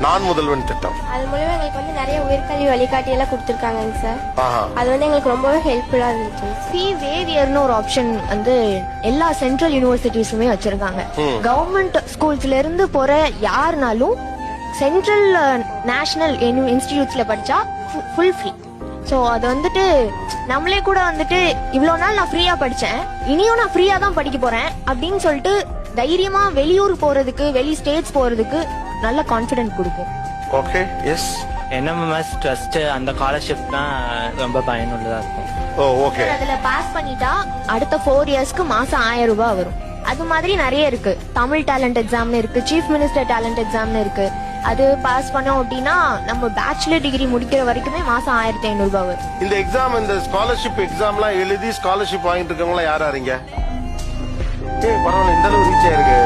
நான் முதல்வன் திட்டம். அது மூலமா எங்களுக்கு வந்து நிறைய உயர்கல்வி வழிகாட்டி எல்லாம் கொடுத்துருக்காங்க சார். ஆஹா. அது வந்து எங்களுக்கு ரொம்பவே ஹெல்ப்ஃபுல்லா இருந்துச்சு. ஃபீ வேவியர்னு ஒரு ஆப்ஷன் வந்து எல்லா சென்ட்ரல் யூனிவர்சிட்டிஸுமே வச்சிருக்காங்க. கவர்மெண்ட் ஸ்கூல்ஸ்ல இருந்து போற யாருனாலும் சென்ட்ரல் நேஷனல் இன்ஸ்டிடியூட்ஸ்ல படிச்சா ஃபுல் ஃப்ரீ. சோ அது வந்துட்டு நம்மளே கூட வந்துட்டு இவ்வளவு நாள் நான் ஃப்ரீயா படிச்சேன், இனியும் நான் ஃப்ரீயா தான் படிக்க போறேன் அப்படின்னு சொல்லிட்டு தைரியமா வெளியூர் போறதுக்கு, வெளி ஸ்டேட்ஸ் போறதுக்கு நல்ல கான்பிடன்ட் கொடுக்கும். ஓகே. எஸ். என்எம்எஸ் ட்ரஸ்ட் அந்த ஸ்காலர்ஷிப் தான் ரொம்ப பயனுள்ளதா இருக்கும். ஓ ஓகே. அதுல பாஸ் பண்ணிட்டா அடுத்த 4 இயர்ஸ்க்கு மாசம் 1000 ரூபாய் வரும். அது மாதிரி நிறைய இருக்கு. தமிழ் டேலண்ட் எக்ஸாம்னு இருக்கு, சீஃப் மினிஸ்டர் டேலண்ட் எக்ஸாம்னு இருக்கு. அது பாஸ் பண்ணோம் அப்படின்னா நம்ம பேச்சுலர் டிகிரி முடிக்கிற வரைக்குமே மாசம் 1500 ரூபாய் வரும். இந்த எக்ஸாம், இந்த ஸ்காலர்ஷிப் எக்ஸாம்லாம் எழுதி ஸ்காலர்ஷிப் வாங்கிட்டு இருக்கவங்க யாரா இருங்க? பரவாயில்ல, இந்த அளவு ரீச் ஆயிருக்கு.